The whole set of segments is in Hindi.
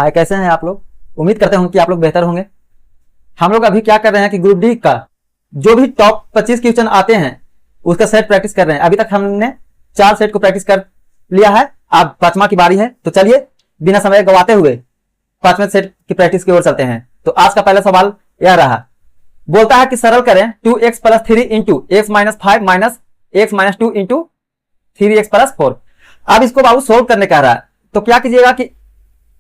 हाय, कैसे हैं आप लोग। उम्मीद करते हूं कि आप लोग बेहतर होंगे। हम लोग अभी क्या कर रहे हैं कि ग्रुप डी का जो भी टॉप 25 क्वेश्चन आते हैं उसका सेट प्रैक्टिस कर रहे हैं। अभी तक हमने 4 सेट को प्रैक्टिस कर लिया है, अब 5वां की बारी है। तो चलिए बिना समय गवाते हुए 5वें सेट की प्रैक्टिस की ओर चलते हैं। तो आज का पहला सवाल यह रहा, बोलता है कि सरल करें 2x + 3 into x - 5 minus x - 2 into 3x + 4। अब इसको बाबू सोल्व करने कह रहा है। तो क्या कीजिएगा कि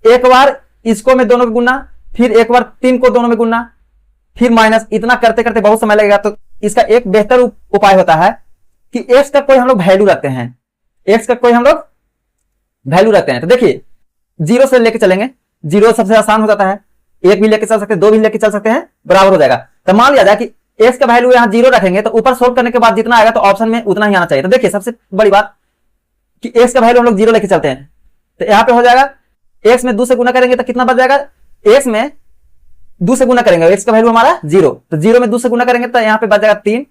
एक बार इसको में दोनों को गुना, फिर एक बार 3 को दोनों में गुना, फिर माइनस, इतना करते करते बहुत समय लगेगा। तो इसका एक बेहतर उपाय होता है कि x का कोई हम लोग वैल्यू रखते हैं। x का कोई हम लोग वैल्यू रखते हैं। तो देखिए 0 से लेके चलेंगे। 0 सबसे आसान हो जाता है, 1 भी लेके चल सकते हैं, 2 भी लेके चल सकते हैं, बराबर हो जाएगा। तो मान लिया जाए कि x का वैल्यू यहाँ 0 रखेंगे तो ऊपर सोल्व करने के बाद जितना आएगा तो ऑप्शन में उतना ही आना चाहिए। तो देखिए सबसे बड़ी बात कि x का वैल्यू हम लोग 0 लेके चलते हैं। तो यहाँ पे हो जाएगा x में 2 से गुना करेंगे तो कितना बच जाएगा, x में 2 से गुना करेंगे, x का वैल्यू हमारा 0, तो 0 में 2 से गुना करेंगे तो यहाँ पे बच जाएगा 3,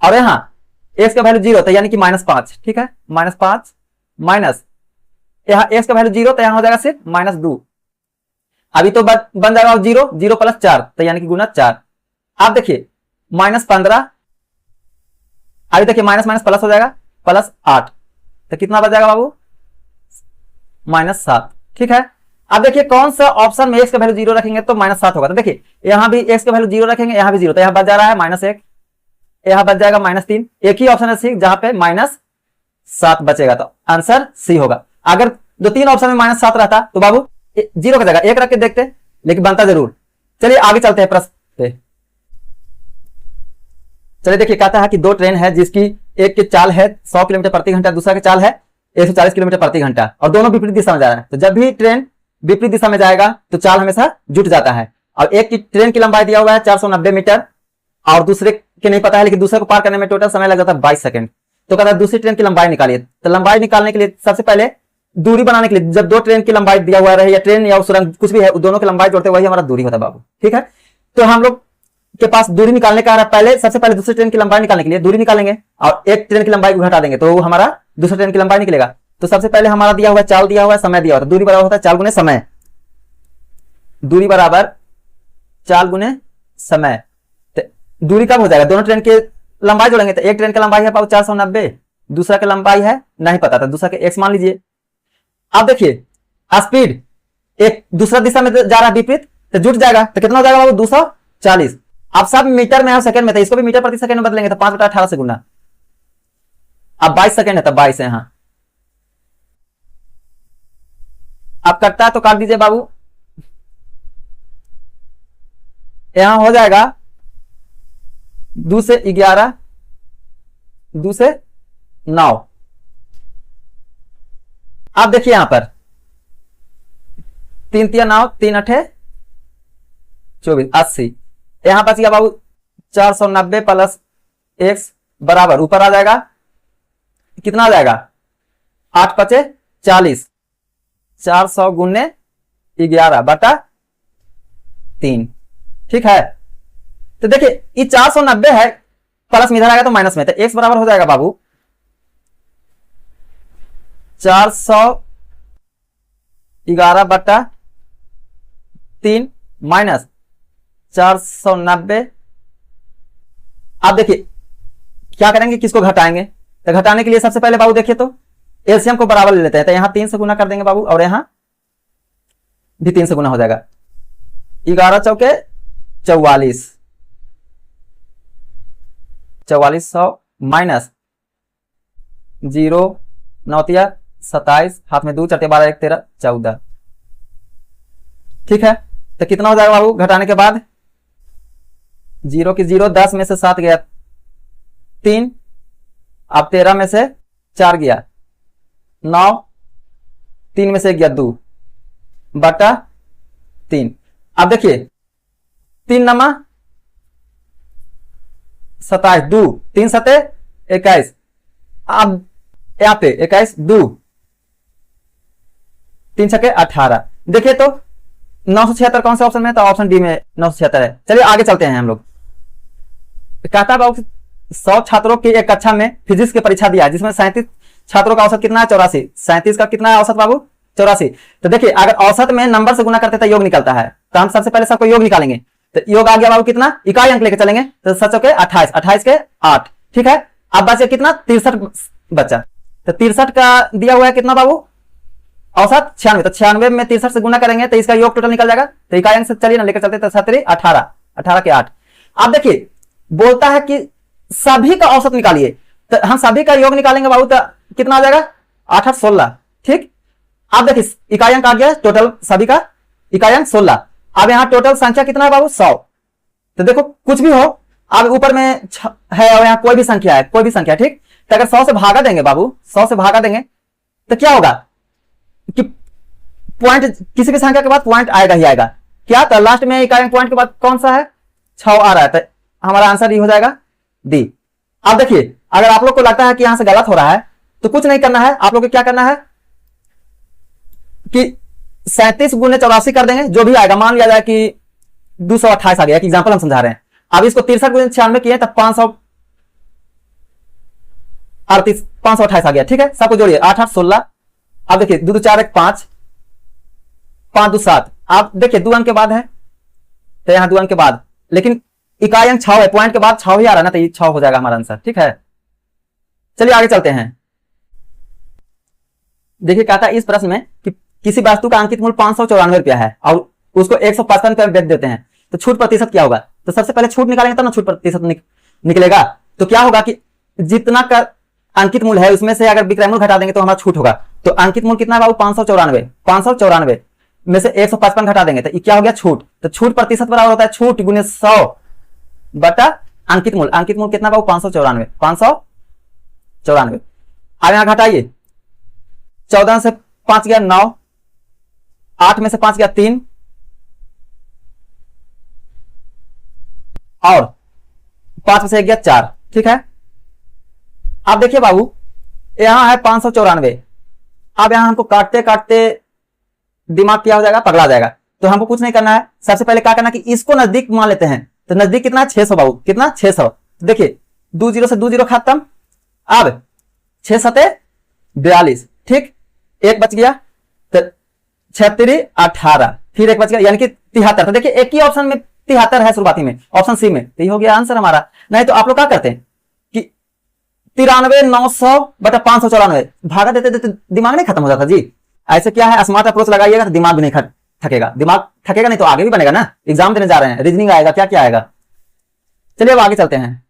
और यहाँ x का वैल्यू 0 तो यानी कि -5। ठीक है, -5 माइनस यहाँ x का वैल्यू 0 तो यहाँ हो जाएगा सिर्फ -2। अभी तो बन जाएगा 0, 0 + 4 तो यानी कि गुना 4। आप देखिए -15, अभी देखिए माइनस माइनस प्लस हो जाएगा, +8 तो कितना बच जाएगा बाबू, -7। ठीक है, अब देखिए कौन सा ऑप्शन में x का वैल्यू 0 रखेंगे तो -7 होगा। तो देखिए यहां भी x का वैल्यू 0 रखेंगे, यहां भी 0, तो यहां बच जा रहा है -1, यहां बच जाएगा -3। एक ही ऑप्शन है सी जहां पे -7 बचेगा, तो आंसर सी होगा। अगर 2-3 ऑप्शन में -7 रहता तो बाबू 0 का जगह 1 रख के देखते, लेकिन बनता जरूर। चलिए आगे चलते हैं प्रश्न पे। चलिए देखिए कहता है कि 2 ट्रेन है जिसकी एक की चाल है 100 किलोमीटर प्रति घंटा, दूसरा की चाल है 140 किलोमीटर प्रति घंटा, और दोनों विपरीत दिशा में जा रहा है। तो जब भी ट्रेन विपरीत दिशा में जाएगा तो चाल हमेशा जुट जाता है। और एक की ट्रेन की लंबाई दिया हुआ है 490 मीटर, और दूसरे के नहीं पता है, लेकिन दूसरे को पार करने में टोटल समय लग जाता है 22 सेकंड। तो कहता है दूसरी ट्रेन की लंबाई निकालिए। तो लंबाई निकालने के लिए सबसे पहले दूरी बनाने के लिए, जब 2 ट्रेन की लंबाई दिया हुआ रहे या ट्रेन या सुरंग कुछ भी है, दोनों की लंबाई जोड़ते वही हमारा दूरी होता है बाबू। ठीक है, तो हम लोग के पास दूरी निकालने का पहले सबसे पहले दूसरी ट्रेन की लंबाई निकालने के लिए दूरी निकालेंगे और एक ट्रेन की लंबाई को घटा देंगे तो हमारा दूसरी ट्रेन की लंबाई निकलेगा। तो सबसे पहले हमारा दिया हुआ चाल दिया हुआ है, समय दिया हुआ है, दूरी बराबर होता है चाल गुने समय। दूरी बराबर चाल गुने समय। दूरी कब हो जाएगा, दोनों ट्रेन के लंबाई जोड़ेंगे। तो एक ट्रेन की लंबाई है 490, दूसरा की लंबाई है नहीं पता था, दूसरा के x मान लीजिए। अब देखिए स्पीड एक दूसरा दिशा में जा रहा है विपरीत, तो जुट जाएगा। तो कितना हो जाएगा बाबू, 240। अब सब मीटर में है, सेकंड में था, इसको भी मीटर प्रति सेकंड में बदलेंगे तो 5/18 से गुना। अब 22 सेकंड है तो 22 है यहाँ। अब कटता है तो काट दीजिए बाबू। यहां हो जाएगा 2 से 11, 2 से 9। अब देखिए यहां पर 3 × 9, 3 × 8 24, 80। यहां बच गया बाबू 490 + x बराबर, ऊपर आ जाएगा कितना आ जाएगा, 8 × 5 = 40, 400 गुने 11/3। ठीक है, तो देखिए ये 490 है, प्लस में इधर आएगा तो माइनस में, तो x बराबर हो जाएगा बाबू 411/3 माइनस 490। आप देखिए क्या करेंगे, किसको घटाएंगे। तो घटाने के लिए सबसे पहले बाबू देखिए तो एलसीएम को बराबर ले लेते हैं। तो यहां 3 से गुना कर देंगे बाबू, और यहां भी 3 से गुना हो जाएगा। 11 × 4 = 44, 4400 माइनस 0 9 × 27, हाथ में 2 × 4 = 12, 1 × 13 = 14। ठीक है, तो कितना हो जाएगा बाबू घटाने के बाद, 0 की 0, 10 में से 7 गया 3, अब 13 में से 4 गया 9, 3 में से 1 गया 2/3। अब देखिए 3 × 9 = 27, 2 3 × 7 = 21। अब यहाँ पे 21, 2 3 × 6 = 18। देखिए तो 976 कौन सा ऑप्शन में है, तो ऑप्शन डी में 976 है। चलिए आगे चलते हैं हम लोग। कहता है 100 छात्रों की एक कक्षा में फिजिक्स की परीक्षा दिया है जिसमें 37 छात्रों का औसत कितना है, 84। 37 का कितना है औसत बाबू, 84। तो देखिए अगर औसत में नंबर से गुना करते तो योग निकलता है, तो हम सबसे पहले सबको योग निकालेंगे। तो योग आ गया बाबू कितना, इकाई अंक लेके चलेंगे, तो 7 चौके 28, 28 के 8, ठीक है। अब बचे कितना, 63 बचा। तो 63 का दिया हुआ है कितना बाबू, औसत 96, तो 96 में 63 से गुना करेंगे तो इसका योग टोटल निकल जाएगा। तो इकाई अंक से चलिए ना लेकर चलते, तो 7 18, 18 के 8। अब देखिए बोलता है कि सभी का औसत निकालिए, तो हम सभी का योग निकालेंगे बाबू, तो कितना आ जाएगा, 8 8 16, ठीक। अब देखिए इकाई अंक आ गया टोटल सभी का, इकाई अंक 16। अब यहाँ टोटल संख्या कितना है बाबू, 100। तो देखो कुछ भी हो, अब ऊपर में है और यहाँ कोई भी संख्या है, कोई भी संख्या, ठीक। तो अगर 100 से भागा देंगे बाबू, 100 से भागा देंगे तो क्या होगा कि पॉइंट, किसी भी संख्या के बाद पॉइंट आएगा ही आएगा। क्या, तो लास्ट में इकाई अंक पॉइंट के बाद कौन सा है, 6 आ रहा है, तो हमारा आंसर ये हो जाएगा डी। अब देखिए अगर आप लोग को लगता है कि यहां से गलत हो रहा है तो कुछ नहीं करना है, आप लोग को क्या करना है कि 37 गुने 84 कर देंगे, जो भी आएगा, मान लिया जाए कि 228 आ गया, एग्जाम्पल हम समझा रहे हैं। अब इसको 63 गुने 96 किए तब 538, 528 आ गया, ठीक है। सबको जोड़िए, 8 8 16। अब देखिए 2 2 4 1 5, 5 2 7। आप देखिए 2 अंक के बाद है, तो यहां 2 अंक के बाद, लेकिन इकाई अंक 6 है, पॉइंट के बाद 6 ही आ रहा है ना, तो ये 6 हो जाएगा हमारा आंसर, ठीक है। चलिए आगे चलते हैं। देखिए कहता है इस प्रश्न में कि किसी वस्तु का अंकित मूल्य 594 रुपया है और उसको 155 रुपया बेच देते हैं, तो छूट प्रतिशत क्या होगा। तो सबसे पहले छूट निकालेंगे तब ना छूट प्रतिशत निकलेगा। तो क्या होगा कि जितना का अंकित मूल्य है उसमें से अगर विक्रय मूल्य घटा देंगे तो हमारा छूट होगा। तो अंकित मूल्य कितना है बाबू, 594, 594 में से 155 घटा देंगे तो क्या हो गया, छूट। तो छूट प्रतिशत बराबर होता है छूट गुने 100 बटा अंकित मूल्य। अंकित मूल्य कितना बाबू, 594, 594। अब यहां घटाइए, 14 से 5 गया 9, 8 में से 5 गया 3, और 5 में से 1 गया 4, ठीक है। अब देखिए बाबू यहां है 594। अब यहां हमको काटते काटते दिमाग क्या हो जाएगा, पगला जाएगा। तो हमको कुछ नहीं करना है, सबसे पहले क्या करना कि इसको नजदीक मान लेते हैं। तो नजदीक कितना, 600 बाबू, कितना 600। देखिए 2 0 से 2 0 खत्म। अब 6 7 42, ठीक। एक बच गया, तो 36 18, फिर एक बच गया, यानी कि 73। तो देखिए एक ही ऑप्शन में 73 है शुरुआती में, ऑप्शन सी में, तो ये हो गया आंसर हमारा। नहीं तो आप लोग क्या करते हैं कि 93 900 बटा 594 भागा देते देते दिमाग नहीं खत्म हो जाता जी। ऐसे क्या है, स्मार्ट अप्रोच लगाइएगा तो दिमाग भी नहीं थकेगा। दिमाग थकेगा नहीं तो आगे भी बनेगा ना, एग्जाम देने जा रहे हैं, रीजनिंग आएगा, क्या क्या आएगा। चलिए अब आगे चलते हैं।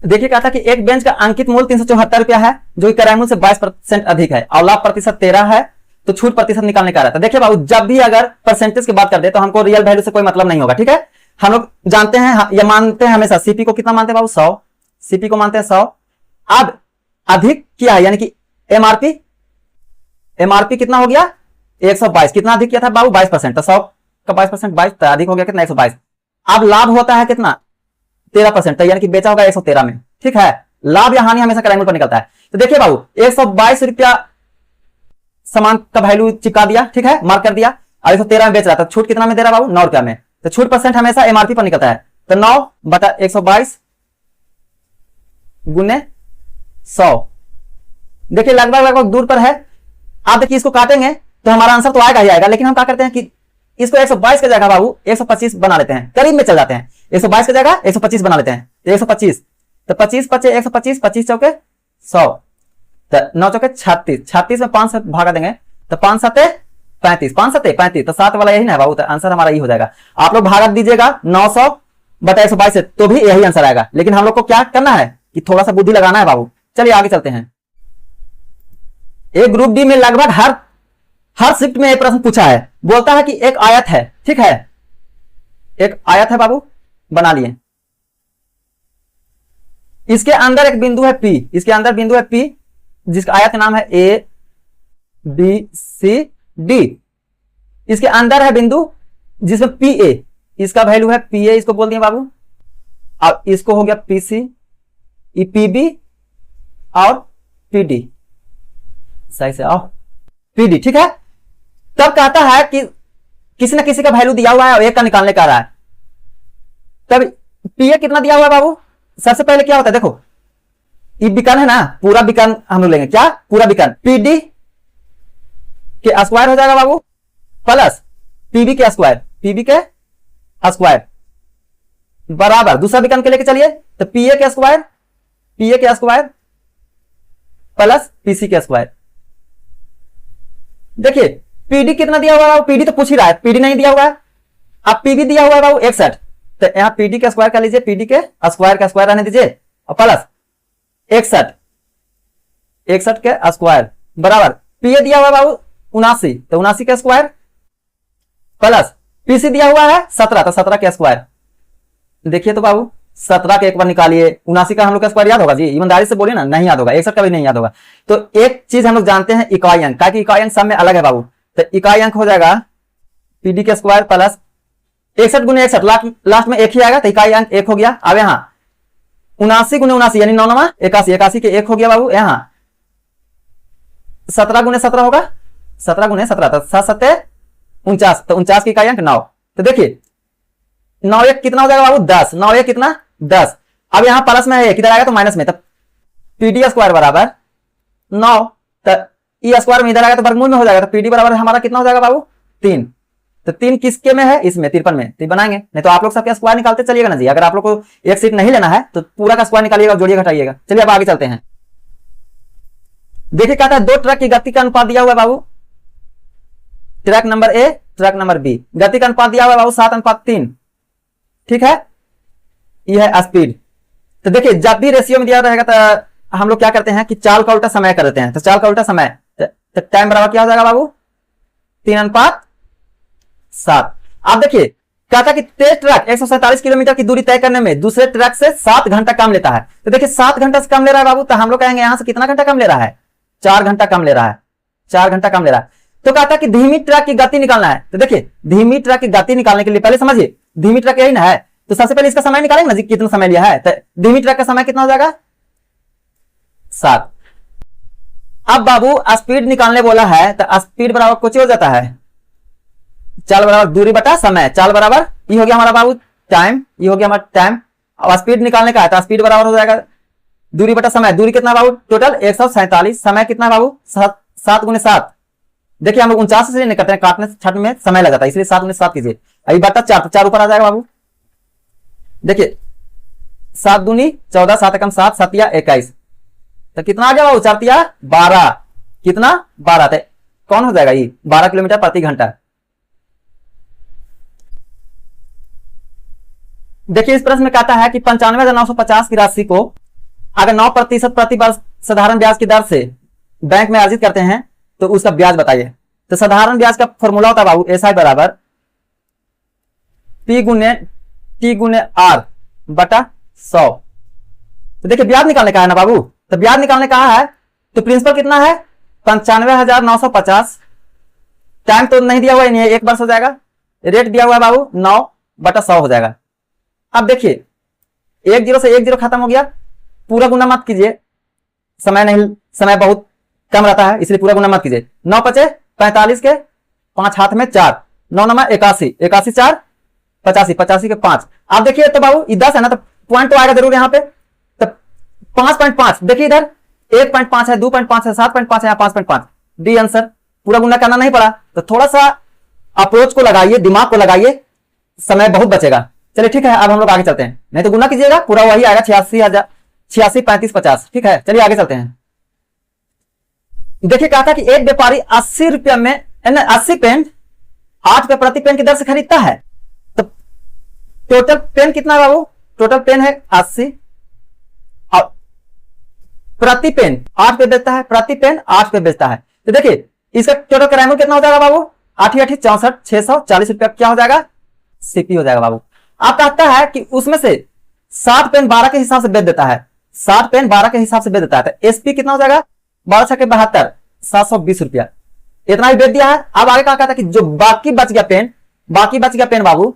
देखिए क्या था कि एक बेंच का अंकित मूल्य 374 रुपया है, जो कि क्रय मूल्य से 22% अधिक है, और लाभ प्रतिशत 13 है, तो छूट प्रतिशत निकालने का रहता है। देखिए बाबू जब भी अगर परसेंटेज की बात कर दे तो हमको रियल वैल्यू से कोई मतलब नहीं होगा, ठीक है। हम लोग जानते हैं या मानते हैं हमेशा, सीपी को कितना मानते हैं बाबू, 100, सीपी को मानते हैं 100। अब अधिक क्या है, यानी कि एमआरपी, एमआरपी कितना हो गया 122, कितना अधिक किया था बाबू 22%, तो 100 का 22%, 22 तो अधिक हो गया कितना 122। अब लाभ होता है कितना 13%, तो यानी कि बेचा होगा 113 में, ठीक है। लाभ या हानि हमेशा क्रय मूल्य पर निकलता है। तो देखिए बाबू 122 रुपया सामान का वैल्यू चिपका दिया, ठीक है, मार्क कर दिया, और 113 में बेच रहा था, छूट कितना में दे रहा बाबू 9 रुपया में। तो छूट परसेंट हमेशा एमआरपी पर निकलता है। तो 9 बटा 122 गुने 100, देखिए लगभग लगभग दूर पर है। आप देखिए इसको काटेंगे तो हमारा आंसर तो आएगा ही आएगा, लेकिन हम क्या करते हैं कि इसको 122 की जगह बाबू 125 बना लेते हैं, करीब में चल जाते हैं। 122 की जगह 125 बना लेते हैं, तो 125, तो 25 पचे 125, 25 चौके 100, तो 9 चौके 36, 36 में 5 से भागा देंगे तो 5 7 35, 5 7 35, तो 7 वाला यही ना है बाबू, तो आंसर हमारा यही हो जाएगा। आप लोग भागा दीजिएगा 900 बटा 122 से, तो भी यही आंसर आएगा। लेकिन हम लोग को क्या करना है कि थोड़ा सा बुद्धि लगाना है बाबू। चलिए आगे चलते हैं। एक ग्रुप डी में लगभग हर शिफ्ट में एक प्रश्न पूछा है। बोलता है कि एक आयत है, ठीक है, एक आयत है बाबू, बना लिए। इसके अंदर एक बिंदु है P, इसके अंदर बिंदु है P, जिसका आयत का नाम है A B C D। इसके अंदर है बिंदु जिसमें PA, इसका वैल्यू है PA, इसको बोल दिए बाबू। अब इसको हो गया PC, PB और PD, सही से आओ, PD, ठीक है। तब कहता है कि किसी ना किसी का वैल्यू दिया हुआ है और एक का निकालने का रहा है। तब PA कितना दिया हुआ है बाबू, सबसे पहले क्या होता है देखो, ये विकर्ण है ना, पूरा विकर्ण हम लोग लेंगे, क्या पूरा विकर्ण, पीडी के स्क्वायर हो जाएगा बाबू प्लस पीबी के स्क्वायर, पीबी के स्क्वायर बराबर दूसरा विकर्ण के लेके चलिए तो पीए के स्क्वायर, पीए के स्क्वायर प्लस पीसी के स्क्वायर। देखिए पीडी कितना दिया हुआ है, पीडी तो पूछ ही रहा है, पीडी नहीं दिया हुआ है। अब पीबी दिया हुआ है बाबू 61, तो यहां पीडी का स्क्वायर कर लीजिए, पीडी के स्क्वायर का स्क्वायर रहने दीजिए और प्लस 61, 61 के स्क्वायर बराबर पीए दिया हुआ है बाबू 79, तो 79 के स्क्वायर प्लस पीसी दिया हुआ है 17, तो 17 के स्क्वायर। देखिए तो बाबू 17 के एक बार निकालिए, 79 का हम लोग का स्क्वायर याद होगा जी, ईमानदारी से बोलिए ना, नहीं याद होगा, 61 का भी नहीं याद होगा। तो एक चीज हम लोग जानते हैं इकाई अंक, क्या कि इकाई अंक सब में अलग है बाबू, तो इकाई अंक हो जाएगा पीडी के स्क्वायर प्लस 61 गुने 61, लास्ट में एक ही आएगा, तो इकाई अंक 1 हो गया। अब यहाँ 79 गुने 79 यानी 9 81, 81 के 1 हो गया बाबू। यहाँ 17 गुने 17 होगा, 17 गुने 17 तो 7 7 49, तो 49 की इकाई अंक 9। तो देखिए 9 1 कितना हो जाएगा बाबू 10, 9 1 कितना 10। अब यहाँ प्लस में है, किधर आएगा तो माइनस में, तो पीडी स्क्वायर बराबर 9, तो ई स्क्वायर में इधर आएगा तो वर्गमूल में हो जाएगा, तो पीडी बराबर हमारा कितना हो जाएगा बाबू 3। तो 3 किसके में है, इसमें 53 में, तो बनाएंगे, नहीं तो आप लोग सबके स्क्वायर निकालते चलिएगा ना जी। अगर आप लोग को एक सीट नहीं लेना है तो पूरा का स्क्वायर निकालिएगा, जोड़िए घटाइएगा। चलिए अब आगे चलते हैं। देखिए क्या था, 2 ट्रक की गति का अनुपात दिया हुआ है बाबू, truck number A truck number B, गति का अनुपात दिया हुआ है बाबू 7:3, ठीक है, यह है स्पीड। तो देखिए जब भी रेशियो में दिया रहेगा तो हम लोग क्या करते हैं कि चाल का उल्टा समय कर देते हैं, तो चाल का उल्टा समय, तो टाइम बराबर क्या हो जाएगा बाबू 3:7। आप देखिए क्या था कि तेज ट्रक 147 किलोमीटर की दूरी तय करने में दूसरे ट्रक से 7 घंटा कम लेता है। तो देखिए 7 घंटा से कम ले रहा है बाबू, तो हम लोग कहेंगे यहां से कितना घंटा कम ले रहा है, 4 घंटा कम ले रहा है, 4 घंटा कम ले रहा है। तो कहा था कि धीमी ट्रक की गति निकालना है, तो देखिए धीमी ट्रक की गति निकालने के लिए पहले समझिए धीमी ट्रक यही ना है, तो सबसे पहले इसका समय निकालेंगे ना जी, कितना समय लिया है, तो धीमी ट्रक का समय कितना हो जाएगा 7। अब बाबू स्पीड निकालने बोला है, तो स्पीड बराबर कुछ हो जाता है चाल बराबर दूरी बटा समय, चाल बराबर ये हो गया हमारा बाबू टाइम, ये हो गया हमारा टाइम। अब स्पीड निकालने का है तो स्पीड बराबर हो जाएगा दूरी बटा समय, दूरी कितना बाबू टोटल 147, समय कितना बाबू 7 गुने 7। देखिए हम लोग 49 से नहीं करते हैं, काटने छठ में समय लगा था, इसलिए 7 गुने 7 कीजिए, अभी बटा 4, तो 4 ऊपर आ जाएगा बाबू। देखिए 7 दूनी 14, 7 एकम 7, 7 या 21, तो कितना आ गया बाबू 4 या 12, कितना 12, तो कौन हो जाएगा ये 12 किलोमीटर प्रति घंटा। देखिए इस प्रश्न में कहता है कि 95,950 की राशि को अगर 9% प्रति वर्ष साधारण ब्याज की दर से बैंक में अर्जित करते हैं तो उसका ब्याज बताइए। तो साधारण ब्याज का फॉर्मूला होता है बाबू एसआई बराबर पी गुने टी गुने आर बटा 100। तो देखिए ब्याज निकालने का है ना बाबू, तो ब्याज निकालने का है तो प्रिंसिपल कितना है 95,950, टाइम तो नहीं दिया हुआ है, 1 वर्ष हो जाएगा, रेट दिया हुआ है बाबू 9/100 हो जाएगा। अब देखिए 1 0 से 1 0 खत्म हो गया, पूरा गुना मत कीजिए, समय नहीं, समय बहुत कम रहता है इसलिए पूरा गुना मत कीजिए। 9 पचे 45 के 5 हाथ में 4, 9 9 81, 81 4 85, 85 के 5। आप देखिए तो बाबू 10 है ना, तो पॉइंट तो आएगा जरूर यहाँ पे, तो 5.5 देखिए इधर 1.5 है, 2.5 है, 7.5 है, 5.5 डी आंसर। पूरा गुना करना नहीं पड़ा, तो थोड़ा सा अप्रोच को लगाइए, दिमाग को लगाइए, समय बहुत बचेगा। चलिए ठीक है, अब हम लोग आगे चलते हैं, नहीं तो गुना कीजिएगा पूरा वही आएगा 86,000, 86 35 50। ठीक है चलिए आगे चलते हैं। देखिए कहा था कि एक व्यापारी 80 रुपया में 80 पेन 8 रुपये प्रति पेन की दर से खरीदता है, तो टोटल पेन कितना है बाबू, टोटल पेन है 80 और प्रति पेन 8 रुपये बेचता है, प्रति पेन 8 रुपये बेचता है। तो देखिए इसका टोटल किराया कितना हो जाएगा बाबू 8 8 64 640 रुपया क्या हो जाएगा सीपी हो जाएगा बाबू। आप कहता है कि उसमें से 60 पेन 12 के हिसाब से बेच देता है, 60 पेन 12 के हिसाब से बेच देता है, तो एसपी कितना हो जाएगा 12 6 के 72 720 रुपया, इतना ही बेच दिया है। अब आगे कहा कहता कि जो बाकी बच गया पेन, बाकी बच गया पेन बाबू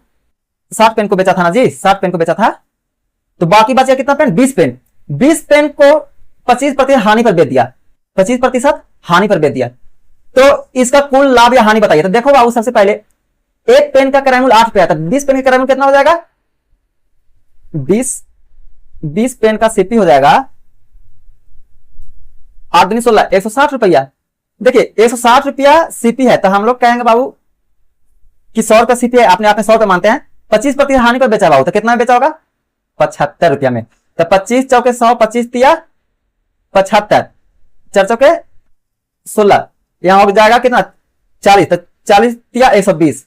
60 पेन को बेचा था ना जी, 60 पेन को बेचा था, तो बाकी बच गया कितना पेन 20 पेन, 20 पेन को 25% हानि पर बेच दिया, 25% हानि पर बेच दिया। तो इसका कुल लाभ या हानि बताइए। तो देखो बाबू सबसे पहले एक पेन का किराया मूल्य 8 रुपया था, 20 पेन का किराया मूल्य कितना हो जाएगा 20 पेन का सीपी हो जाएगा 8 दूनी 16, 160 रुपया। देखिए 160 रुपया सीपी है, तो हम लोग कहेंगे बाबू कि 100 रुपया सीपी है, अपने आप में 100 रुपया मानते हैं, 25% हानि पर बेचा बाबू, तो कितना में बेचा होगा 75 रुपया में। तो 25 चौके 100, 25 तिया 75, 4 चौके 16, यहां हो जाएगा कितना 40, तो 40 तिया 120,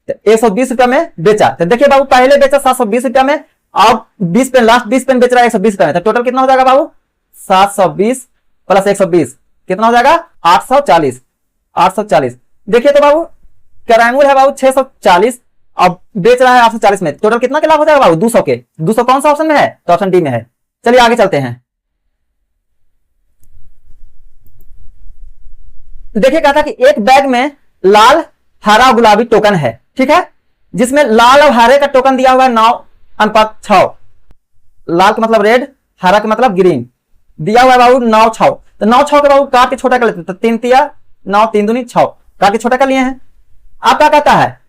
तो 120 रुपया में बेचा। तो देखिए बाबू पहले बेचा 720 रुपया में, अब 20 पेन, लास्ट 20 पेन बेच रहा है 120 रुपया में, तो टोटल कितना हो जाएगा बाबू 720 प्लस 120 कितना हो जाएगा 840, 840। देखिए तो बाबू कैरामूल है बाबू 640, अब बेच रहा है 840 में, टोटल कितना के लाभ हो जाएगा बाबू 200 के। 200 कौन सा ऑप्शन में है, तो ऑप्शन डी में है। चलिए आगे चलते हैं। देखिए कहा था कि एक बैग में लाल हरा गुलाबी टोकन है, ठीक है, जिसमें लाल और हरे का टोकन दिया हुआ है 9:6, लाल का मतलब रेड, हरा का मतलब ग्रीन, दिया हुआ है बाबू 9:6, तो 9:6 के बाबू काट के छोटा कर लेते, तो 3 तिया 9, 3 दूनी 6, काट के छोटा कर लिए हैं। आप क्या कहता है,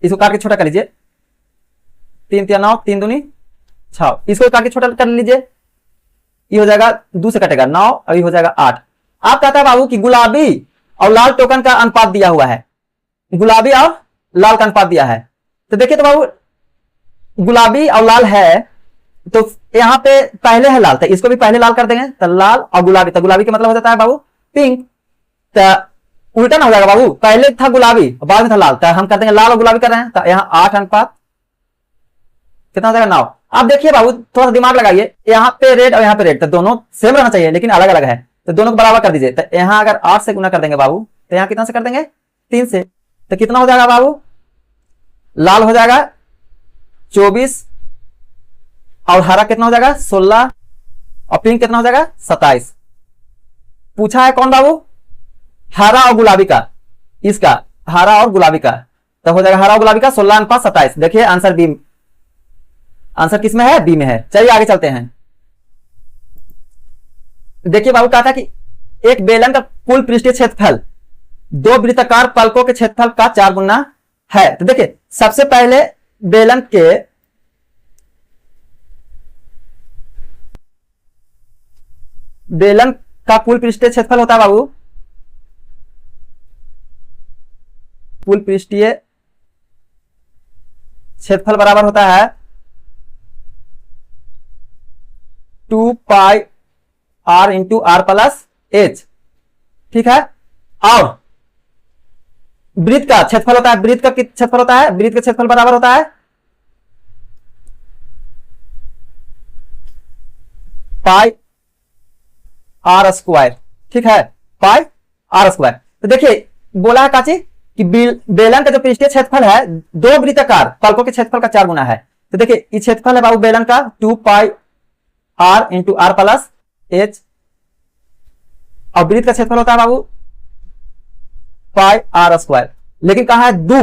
इसको काट के छोटा कर लीजिए, 3 तिया 9, 3 दूनी 6, इसको काट के छोटा कर लीजिए, ये हो जाएगा 2 से कटेगा 9 और ये हो जाएगा 8। आप कहता है बाबू कि गुलाबी और लाल टोकन का अनुपात दिया हुआ है, गुलाबी और लाल का अनुपात दिया है, तो देखिए तो बाबू गुलाबी और लाल है, तो यहां पे पहले है लाल, तो इसको भी पहले लाल कर देंगे, तो लाल और गुलाबी, तो गुलाबी का मतलब हो जाता है बाबू पिंक, तो उल्टा ना हो जाएगा बाबू, पहले था गुलाबी बाद में था लाल, तो हम कर देंगे लाल और गुलाबी कर रहे हैं, तो यहाँ 8 अनुपात कितना हो जाएगा 9। अब देखिए बाबू थोड़ा सा दिमाग लगाइए, यहाँ पे रेड और यहाँ पे रेड, तो दोनों सेम रहना चाहिए लेकिन अलग अलग है, तो दोनों को बराबर कर दीजिए। तो यहाँ अगर 8 से गुना कर देंगे बाबू, तो यहाँ कितना से कर देंगे 3 से, तो कितना हो जाएगा बाबू, लाल हो जाएगा 24 और हरा कितना हो जाएगा 16 और पिंक कितना हो जाएगा 27। पूछा है कौन बाबू, हरा और गुलाबी का, इसका हरा और गुलाबी का, तो हो जाएगा हरा और गुलाबी का 16:27। देखिए आंसर बी, आंसर किस में है, बी में है। चलिए आगे चलते हैं। देखिए बाबू कहा था कि एक बेलन का कुल पृष्ठीय क्षेत्रफल 2 वृत्ताकार पलकों के क्षेत्रफल का 4 गुना है। तो देखिए सबसे पहले बेलन का कुल पृष्ठीय क्षेत्रफल होता है बाबू, कुल पृष्ठीय क्षेत्रफल बराबर होता है 2 pi r into are plus H, ठीक है। और वृत्त का क्षेत्रफल होता है, वृत्त का क्षेत्रफल होता है, वृत्त का क्षेत्रफल बराबर होता है पाई आर स्क्वायर, ठीक है, पाई आर स्क्वायर। तो देखिए बोला है काची कि बेलन का जो पृष्ठीय क्षेत्रफल है 2 वृत्ताकार पलकों के क्षेत्रफल का 4 गुना है। तो देखिए ये क्षेत्रफल है बाबू बेलन का 2 pi r into are plus h, और वृत्त का क्षेत्रफल होता है बाबू पाई आर स्क्वायर, लेकिन कहा है दो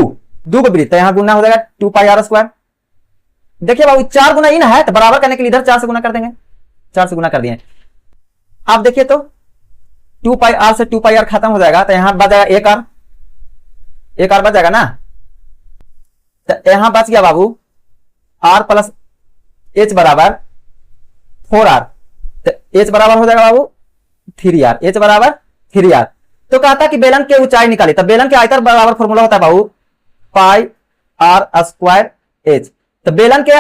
को वृत्त, यहां गुना हो जाएगा 2 पाई आर स्क्वायर। देखिए बाबू 4 गुना इन है, तो बराबर करने के लिए इधर 4 से गुना कर देंगे, 4 से गुना कर दिए। आप देखिए तो 2 पाई आर से 2 पाई आर खत्म हो जाएगा, तो यहां बच जाएगा 1 आर बच जाएगा ना, तो यहां बच गया बाबू आर प्लस एच बराबर 4r, तो एच बराबर हो जाएगा बाबू 3r, एच बराबर 3r। तो कहता कि बेलन की ऊंचाई निकाली, तो बेलन के आयतन बराबर फॉर्मूला होता है बाबू पाई आर स्क्वायर एच। तो बेलन के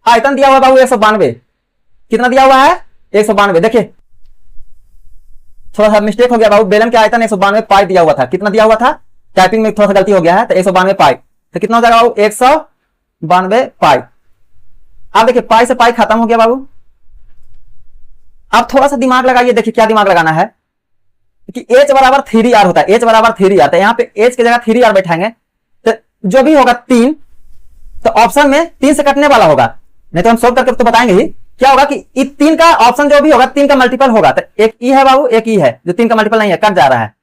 आयतन दिया हुआ बाबू 192, कितना दिया हुआ है 192। देखिए थोड़ा सा मिस्टेक हो गया बाबू, बेलन के आयतन 192 पाई दिया हुआ था, कितना दिया हुआ था, टाइपिंग में थोड़ा सा गलती हो गया है, तो 192 पाई, तो कितना हो जाएगा बाबू 192 पाई। अब देखिए पाई से पाई खत्म हो गया बाबू। अब थोड़ा सा दिमाग लगाइए, देखिए क्या दिमाग लगाना है कि h बराबर 3r होता है, h बराबर 3r, तो यहाँ पे h की जगह 3r बैठाएंगे, तो जो भी होगा 3, तो ऑप्शन में 3 से कटने वाला होगा, नहीं तो हम सोल्व करके तो बताएंगे ही। क्या होगा कि इस 3 का ऑप्शन जो भी होगा 3 का मल्टीपल होगा, तो एक ई है बाबू, एक ई है, जो 3 का मल्टीपल नहीं है कट जा रहा है,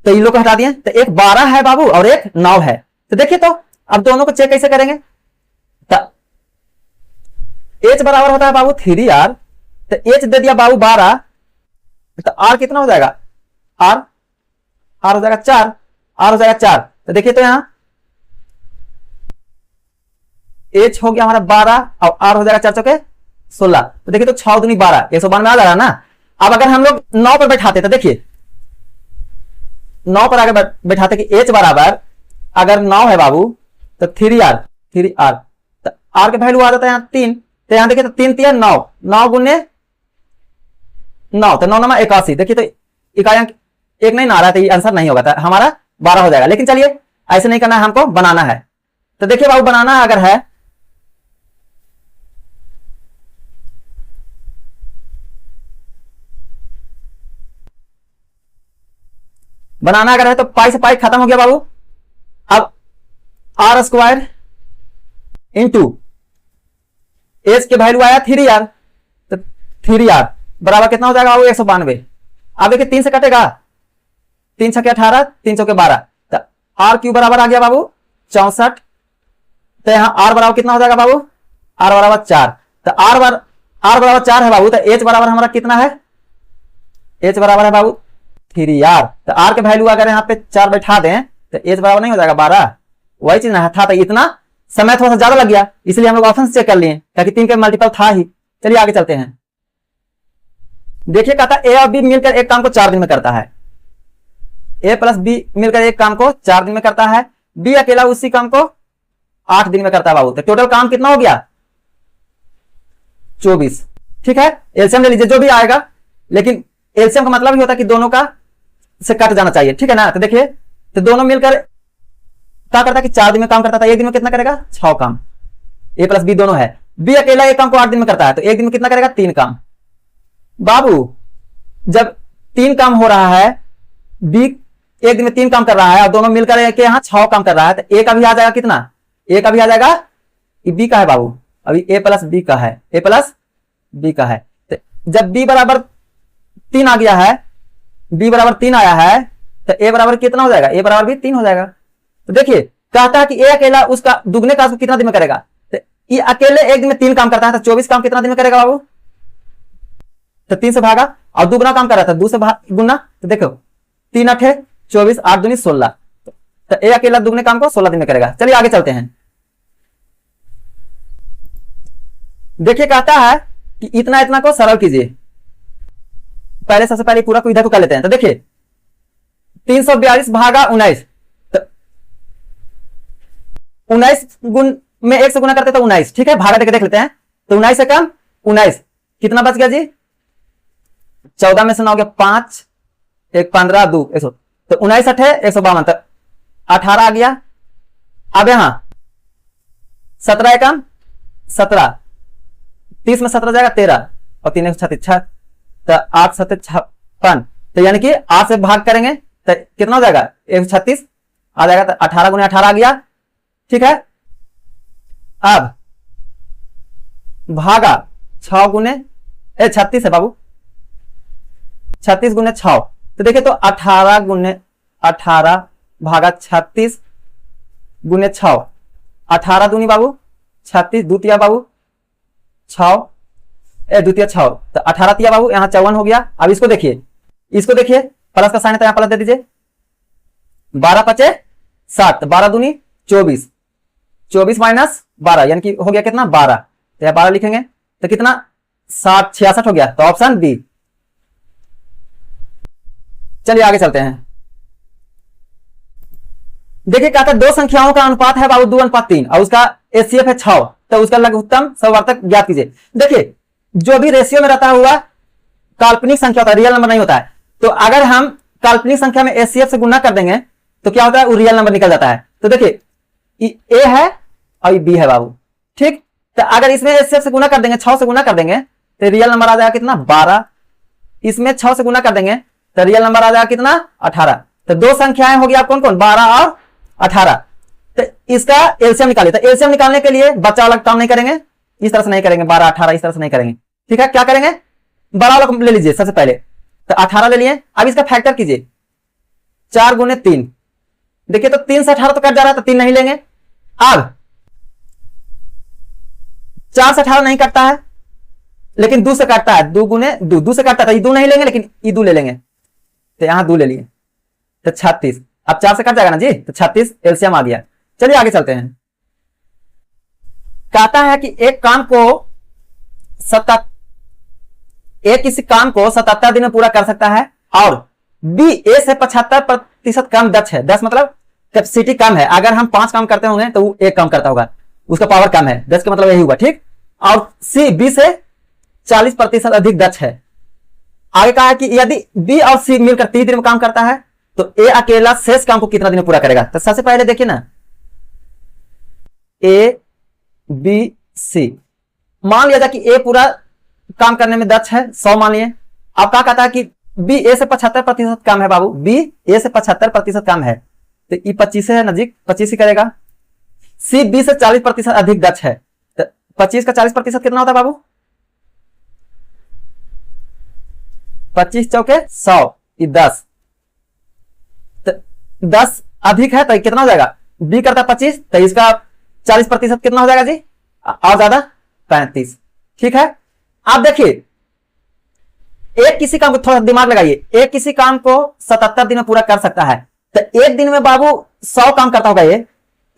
तो इन लोग को हटा दिए, तो एक 12 है बाबू और एक 9 है। तो देखिए तो अब दोनों को चेक कैसे करेंगे, तो h बराबर होता है बाबू 3r, तो h दे दिया बाबू 12, तो r कितना हो जाएगा, r हो जाएगा 4, r हो जाएगा 4। तो देखिए तो यहां h हो गया हमारा 12 और r हो जाएगा 4 चौके 16, तो देखिए तो 6 दूनी 12, 192 आ जा रहा ना। अब अगर हम लोग 9 पर बैठाते तो देखिए 9 पर अगर बैठाते कि h बराबर अगर 9 है बाबू तो 3r, 3r तो r के वैल्यू आ जाता है यहाँ 3, तो यहाँ देखिए तो 3 3 9, 9 गुने 9 तो 9 9 81। देखिए तो इकाई एक नहीं ना आ रहा है, तो ये आंसर नहीं होगा, तो हमारा 12 हो जाएगा। लेकिन चलिए ऐसे नहीं करना है, हमको बनाना है। तो देखिए बाबू बनाना अगर है बनाना अगर है तो पाई से पाई खत्म हो गया बाबू। अब आर स्क्वायर इंटू एच के वैल्यू आया 3r, तो 3r बराबर कितना हो जाएगा बाबू 192। अब देखिए 3 से कटेगा, 3 छके 18, 3 चौके 12, तो आर क्यू बराबर आ गया बाबू 64। तो यहाँ आर बराबर कितना हो जाएगा बाबू, आर बराबर 4, तो आर बराबर 4 है बाबू, तो एच बराबर हमारा कितना है, एच बराबर है बाबू 3r। तो आर के वैल्यू अगर यहाँ पे 4 बैठा दें तो एच बराबर नहीं हो जाएगा 12। वही चीज ना था, तो इतना समय थोड़ा सा ज्यादा लग गया, इसलिए हम लोग ऑप्शन चेक कर लिए ताकि 3 के मल्टीपल था ही। चलिए आगे चलते हैं। देखिए कहता है ए और बी मिलकर एक काम को 4 दिन में करता है, ए प्लस बी मिलकर एक काम को 4 दिन में करता है, बी अकेला उसी काम को 8 दिन में करता है बाबू। तो टोटल काम कितना हो गया 24। ठीक है, एलसीएम ले लीजिए जो भी आएगा, लेकिन एलसीएम का मतलब ही होता है कि दोनों का से कट जाना चाहिए। ठीक है ना, तो देखिए तो दोनों मिलकर क्या करता है कि 4 दिन में काम करता था, एक दिन में कितना करेगा 6 काम। ए प्लस बी दोनों है, बी अकेला एक काम को 8 दिन में करता है, तो एक दिन में कितना करेगा 3 काम। बाबू जब 3 काम हो रहा है, बी एक दिन में 3 काम कर रहा है और दोनों मिलकर के यहाँ 6 काम कर रहा है, तो ए का भी आ जाएगा कितना, ए का भी आ जाएगा, बी का है बाबू, अभी ए प्लस बी का है, ए प्लस बी का है। तो जब बी बराबर 3 आ गया है, बी बराबर 3 आया है, तो ए बराबर कितना हो जाएगा, ए बराबर भी 3 हो जाएगा। तो देखिए कहता है कि ए अकेला उसका दुगने का कितना दिन में करेगा, तो ये अकेले एक दिन में 3 काम करता है, तो 24 काम कितना दिन में करेगा बाबू, तो 3 से भागा, और दुगना काम कर रहा था 2 से गुना, तो देखो 3 8 24, 8 दूनी 16, तो ए अकेला दुगने काम को 16 दिन में करेगा। चलिए आगे चलते हैं। देखिए कहता है कि इतना इतना को सरल कीजिए, पहले सबसे पहले पूरा को इधर को कर लेते हैं। तो देखिए 342 भागा 19, तो 19 गुण में 1 से गुना करते तो 19, ठीक है, भागा देके देख लेते हैं। तो 19 से कम 19 कितना बच गया जी, 14 में से 9 हो गया 5, 1 15 2 100, तो 19 8 152, तो 18 आ गया। अब यहां 17 कम 17, 30 में 17 जाएगा 13, और 3 36, तो 8 7 56, तो यानी कि 8 से भाग करेंगे तो कितना हो जाएगा 136 आ जाएगा, तो 18 गुने 18 आ गया। ठीक है, अब भागा 6 गुने 36 है बाबू, 36 गुने 6, तो देखिए तो 18 गुने 18 भागा 36 गुने 6, 18 दूनी बाबू 36, द्वितीय बाबू 6 द्वितीय 6, तो 18 तिया बाबू यहाँ 54 हो गया। अब इसको देखिए, इसको देखिए प्लस का साइन है तो यहाँ प्लस दे दीजिए, 12 पचे 7, 12 दूनी 24, 24 माइनस 12 यानी कि हो गया कितना 12, तो यहाँ 12 लिखेंगे तो कितना 60 66 हो गया, तो ऑप्शन बी। चलिए आगे चलते हैं। देखिए कहता है 2 संख्याओं का अनुपात है बाबू 2:3 और उसका एचसीएफ है 6, तो उसका लघुत्तम समवर्तक ज्ञात कीजिए। देखिए जो भी रेशियो में रहता हुआ काल्पनिक संख्या होता है, रियल नंबर नहीं होता है, तो अगर हम काल्पनिक संख्या में एचसीएफ से गुना कर देंगे तो क्या होता है, वो रियल नंबर निकल जाता है। तो देखिए ए है और बी है बाबू, ठीक, तो अगर इसमें एचसीएफ से गुना कर देंगे, 6 से गुना कर देंगे तो रियल नंबर आ जाएगा कितना 12, इसमें 6 से गुना कर देंगे तो रियल नंबर आ जाएगा कितना 18। तो 2 संख्याएं होगी आप कौन कौन 12 और 18, तो इसका एलसीएम निकालिए। तो एलसीएम निकालने के लिए बच्चा वाला काम नहीं करेंगे, इस तरह से नहीं करेंगे, 12 18 इस तरह से नहीं करेंगे। ठीक है, क्या करेंगे, बड़ा वाला ले लीजिए सबसे पहले, तो 18 ले लिए। अब इसका फैक्टर कीजिए 4 गुने 3, देखिए तो 3 से 18 तो कट जा रहा है, तो 3 नहीं लेंगे। अब 4 से 18 नहीं कटता है, लेकिन 2 से कटता है, 2 गुने 2 से कटता है, तो 2 नहीं लेंगे, लेकिन 2 ले लेंगे, तो यहां 2 ले लिए, तो 36। अब 4 से कट जाएगा ना जी, तो 36 एलसीएम आ गया। चलिए आगे चलते हैं। कहता है कि एक काम को ए किसी काम को 77 दिन में पूरा कर सकता है और बी ए से 75% कम दक्ष है। 10 मतलब कैपेसिटी कम है। अगर हम 5 काम करते होंगे तो वो एक काम करता होगा, उसका पावर कम है। 10 का मतलब यही हुआ, ठीक। और सी बी से 40% अधिक दक्ष है। आगे कहा है कि यदि बी और सी मिलकर 30 दिन में काम करता है तो ए अकेला शेष काम को कितना दिन में पूरा करेगा। तो सबसे पहले देखिए ना, ए बी सी, मान लिया जाए कि ए पूरा काम करने में दक्ष है 100 मान लिए। अब क्या कहता है कि बी ए से 75% कम है बाबू, बी ए से 75% कम है तो ई 25 है नजीक, 25 ही करेगा। सी बी से 40% अधिक दक्ष है तो 25 का 40% कितना होता है बाबू, 25 चौके 100, ये 10 तो 10 अधिक है तो कितना हो जाएगा, बी करता 25 तो इसका 40% कितना हो जाएगा जी, और ज्यादा 35। ठीक है। आप देखिए एक किसी काम को, थोड़ा दिमाग लगाइए, एक किसी काम को 77 दिन में पूरा कर सकता है तो एक दिन में बाबू 100 काम करता होगा ये,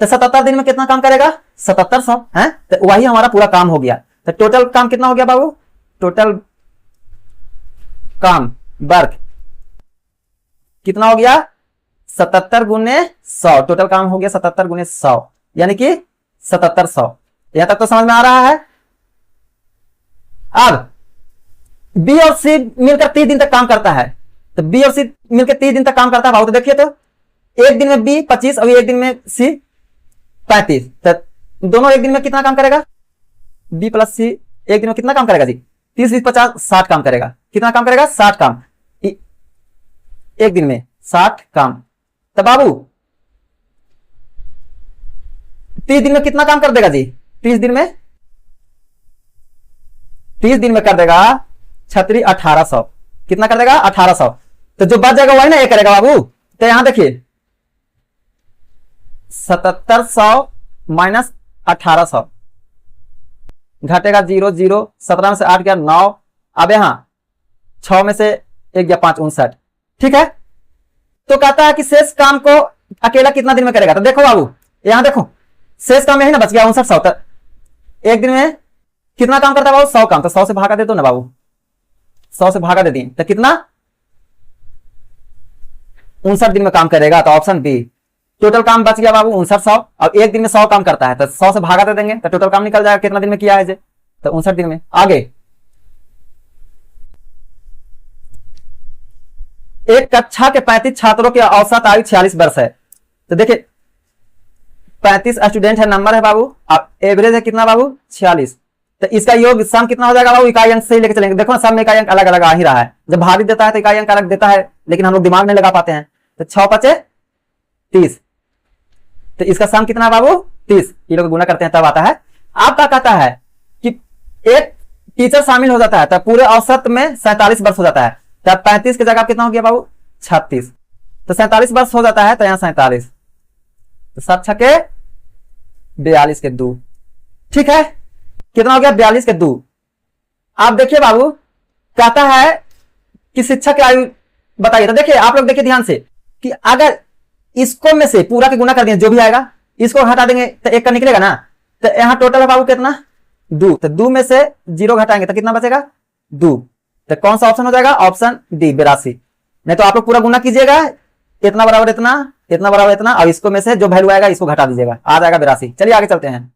तो 77 दिन में कितना काम करेगा, 7700 है, तो वही हमारा पूरा काम हो गया। तो टोटल काम कितना हो गया बाबू, टोटल काम वर्क कितना हो गया, 77 गुने 100, टोटल काम हो गया 77 गुने 100 यानी कि 7700। यहां तक तो समझ में आ रहा है। अब बी और सी मिलकर 30 दिन तक काम करता है, तो बी और सी मिलकर 30 दिन तक काम करता है भाव, तो देखिए तो एक दिन में बी 25 और एक दिन में सी 35, तो दोनों एक दिन में कितना काम करेगा, बी प्लस सी एक दिन में कितना काम करेगा जी, 30 20 50 60 काम करेगा। कितना काम करेगा, 60 काम एक दिन में 60 काम। तो बाबू 30 दिन में कितना काम कर देगा जी, 30 दिन में कर देगा 1800। कितना कर देगा, 1800। तो जो बच जाएगा वही ना ये करेगा बाबू। तो यहां देखिए 7700 माइनस 1800 घटेगा 0 0, 17 में से 8 गया 9, अब यहां 6 में से 1 गया 5 59। ठीक है। तो कहता है कि शेष काम को अकेला कितना दिन में करेगा। तो देखो बाबू यहां देखो शेष काम यही ना बच गया 5900। तो एक दिन में कितना काम करता है बाबू, 100 काम, तो 100 से भागा दे दो ना बाबू, 100 से भागा दे दिए तो कितना 59 दिन में काम करेगा। तो ऑप्शन बी, टोटल काम बच गया बाबू 5900। अब एक दिन में 100 काम करता है तो 100 से भागा दे देंगे तो टोटल काम निकल जाएगा कितना दिन में किया है जे, तो 59 दिन में। आगे एक कक्षा के 35 छात्रों की औसत आयु 46 वर्ष है। तो देखिए 35 स्टूडेंट है, नंबर है बाबू, अब एवरेज है कितना बाबू 46। तो इसका योग सम कितना हो जाएगा बाबू, इकाई अंक से ही लेके चलेंगे। देखो सम में इकाई अंक अलग अलग आ ही रहा है, जब भारी देता है तो इकाई अंक अलग देता है, लेकिन हम लोग दिमाग नहीं लगा पाते हैं। तो 6 5 30, तो इसका सम कितना बाबू 30, ये लोग गुना करते हैं तब आता है। आपका कहता है कि एक टीचर शामिल हो जाता है तब पूरे औसत में 47 वर्ष हो जाता है, तब 35 की जगह कितना हो गया बाबू 36, तो 47 वर्ष हो जाता है, तो यहाँ 47, तो 7 छके 42 के 2। ठीक है, कितना हो गया 42 के 2। आप देखिए बाबू कहता है कि शिक्षक की आयु बताइए। तो देखिए आप लोग देखिए ध्यान से कि अगर इसको में से पूरा के गुना कर दिए जो भी आएगा, इसको हटा देंगे तो एक का निकलेगा ना, तो यहां टोटल है बाबू कितना 2, तो 2 में से 0 घटाएंगे तो कितना बचेगा 2, तो कौन सा ऑप्शन हो जाएगा, ऑप्शन डी 82। नहीं तो आप लोग पूरा गुना कीजिएगा, इतना बराबर इतना, इतना बराबर इतना, और इसको में से जो वैल्यू आएगा इसको घटा दीजिएगा, आ जाएगा 82। चलिए आगे चलते हैं।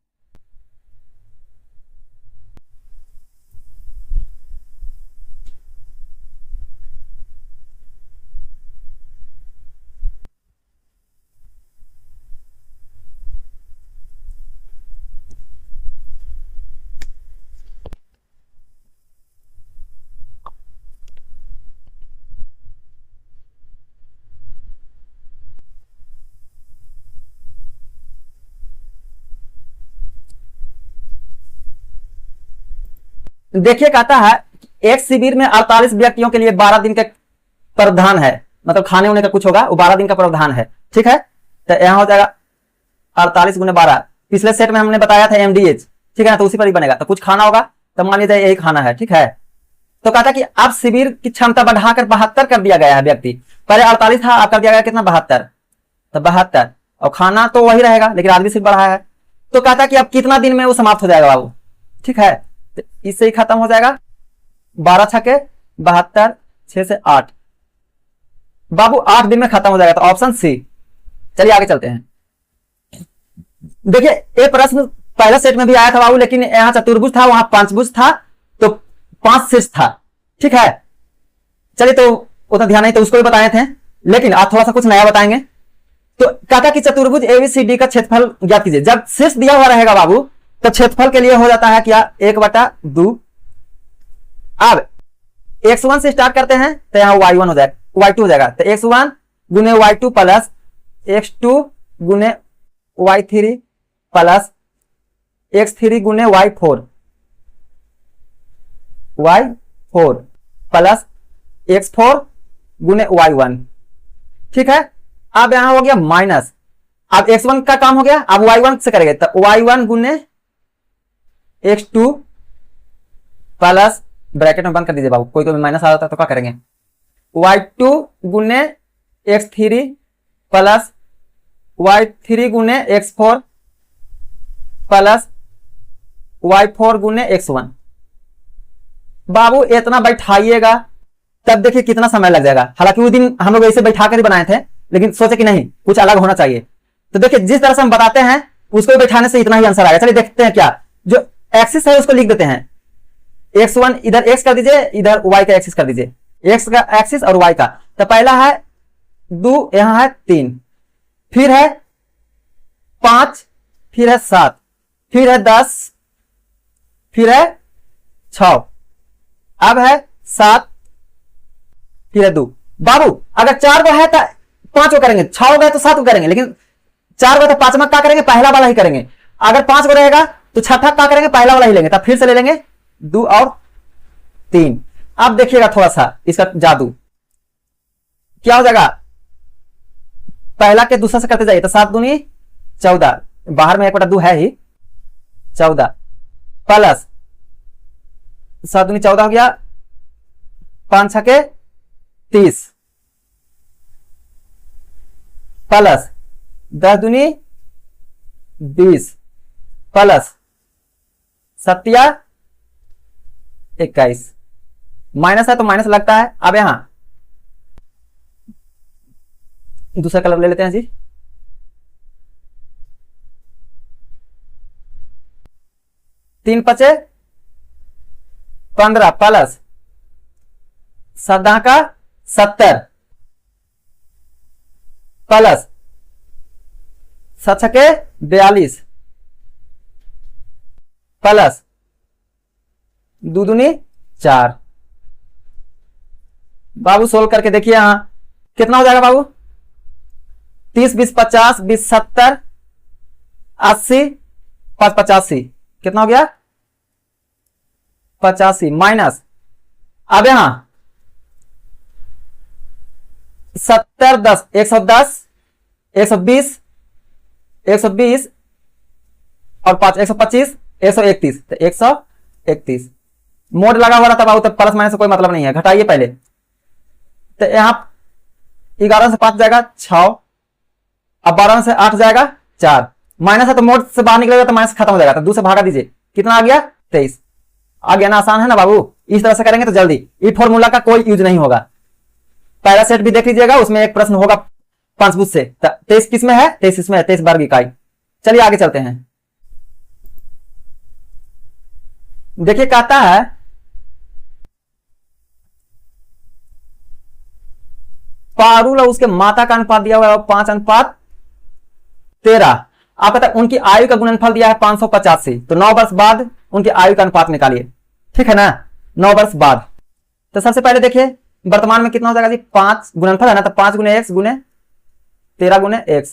देखिए कहता है एक शिविर में 48 व्यक्तियों के लिए 12 दिन का प्रावधान है, मतलब खाने होने का कुछ होगा, वो 12 दिन का प्रावधान है। ठीक है, तो यहां हो जाएगा 48 गुने 12, पिछले सेट में हमने बताया था MDH, ठीक है ना, तो उसी पर ही बनेगा। तो कुछ खाना होगा तो मान लीजिए यही खाना है। ठीक है, तो कहता कि अब शिविर की क्षमता बढ़ाकर 72 कर दिया गया है व्यक्ति, पहले 48 था, अब कर दिया गया कितना 72, तो 72, और खाना तो वही रहेगा लेकिन आदमी सिर्फ बढ़ा है। तो कहता कि अब कितना दिन में वो समाप्त हो जाएगा बाबू। ठीक है, तो इससे ही खत्म हो जाएगा 12 छके 72, 6 से 8। बाबू 8 दिन में खत्म हो जाएगा, तो ऑप्शन सी। चलिए आगे चलते हैं। देखिए ये प्रश्न पहला सेट में भी आया था बाबू, लेकिन यहां चतुर्भुज था, वहां पंचभुज था, तो 5 शीर्ष था। ठीक है, चलिए तो उतना ध्यान नहीं, तो उसको भी बताए थे, लेकिन आज थोड़ा सा कुछ नया बताएंगे। तो कहता कि चतुर्भुज एबीसीडी का क्षेत्रफल ज्ञात कीजिए। जब शीर्ष दिया हुआ रहेगा बाबू, तो क्षेत्रफल के लिए हो जाता है क्या, 1/2। अब x1 से स्टार्ट करते हैं, तो यहां y1 हो जाएगा, y2 हो जाएगा, तो x1 गुने y2 प्लस x2 गुने y3 प्लस x3 गुने y4 प्लस x4 गुने y1। ठीक है, अब यहां हो गया माइनस, अब x1 का काम हो गया, अब y1 से करेंगे, तो y1 गुने x2 प्लस, ब्रैकेट में बंद कर दीजिए बाबू, कोई कोई माइनस आ जाता है तो क्या करेंगे, y2 गुने x3 प्लस y3 गुने x4 प्लस y4 गुने x1। बाबू इतना बैठाइएगा, तब देखिए कितना समय लग जाएगा। हालांकि उस दिन हम लोग ऐसे बैठा कर ही बनाए थे, लेकिन सोचे कि नहीं कुछ अलग होना चाहिए। तो देखिए जिस तरह से हम बताते हैं उसको बैठाने से इतना ही आंसर आएगा। चलिए देखते हैं क्या, जो एक्सिस है उसको लिख देते हैं। x1 इधर x कर दीजिए, इधर y का एक्सिस कर दीजिए, x का एक्सिस और y का। तो पहला है 2, यहां है 3, फिर है 5, फिर है 7, फिर है 10, फिर है 6, अब है 7, फिर है 2। बाबू अगर 4 गो है तो 5 को करेंगे, 6 गो है तो 7 को करेंगे, लेकिन 4 गो तो 5वां क्या करेंगे, पहला वाला ही करेंगे। अगर 5 गो रहेगा तो छठा क्या करेंगे, पहला वाला ही लेंगे। तब फिर से ले लेंगे 2 और 3। अब देखिएगा थोड़ा सा इसका जादू क्या हो जाएगा, पहला के दूसरा से करते जाइए, तो 7 दूनी 14, बाहर में 1/2 है ही, 14 प्लस 7 दूनी 14 हो गया, 5 छके 30 प्लस 10 दूनी 20 प्लस 7 21। माइनस है तो माइनस लगता है। अब यहां दूसरा कलर ले लेते हैं जी, तीन 5 15 प्लस 7 का 70 प्लस 7 छके 42 प्लस 2 दूनी 4। बाबू सोल्व करके देखिए यहां कितना हो जाएगा बाबू, 30 20 50 20 70 80 5 85, कितना हो गया 85 माइनस, अब यहां 70 10 110 120 120 और 5 125 131, तो 131 मोड लगा हुआ था बाबू, तो प्लस माइनस से कोई मतलब नहीं है, घटाइए पहले। तो यहां 11 से 5 जाएगा 6, अब 12 से 8 जाएगा 4, माइनस है तो मोड से बाहर निकलेगा तो माइनस खत्म हो जाएगा, तो 2 से भागा दीजिए, कितना आ गया 23। आ गया ना, आसान है ना बाबू। इस तरह से करेंगे तो जल्दी, ई फॉर्मूला का कोई यूज नहीं होगा। पहला सेट भी देख लीजिएगा, उसमें एक प्रश्न होगा पंचभुज से। 23 किस में है, 23 इसमें है, 23 वर्ग इकाई। चलिए आगे चलते हैं। देखिए कहता है पारुल और उसके माता का अनुपात दिया हुआ है 5:13। आप पता उनकी आयु का गुणनफल दिया है 585, तो 9 वर्ष बाद उनकी आयु का अनुपात निकालिए। ठीक है ना, 9 वर्ष बाद। तो सबसे पहले देखिए वर्तमान में कितना हो जाएगा जी, 5 गुणनफल है ना, तो 5 गुने x गुने 13 गुने x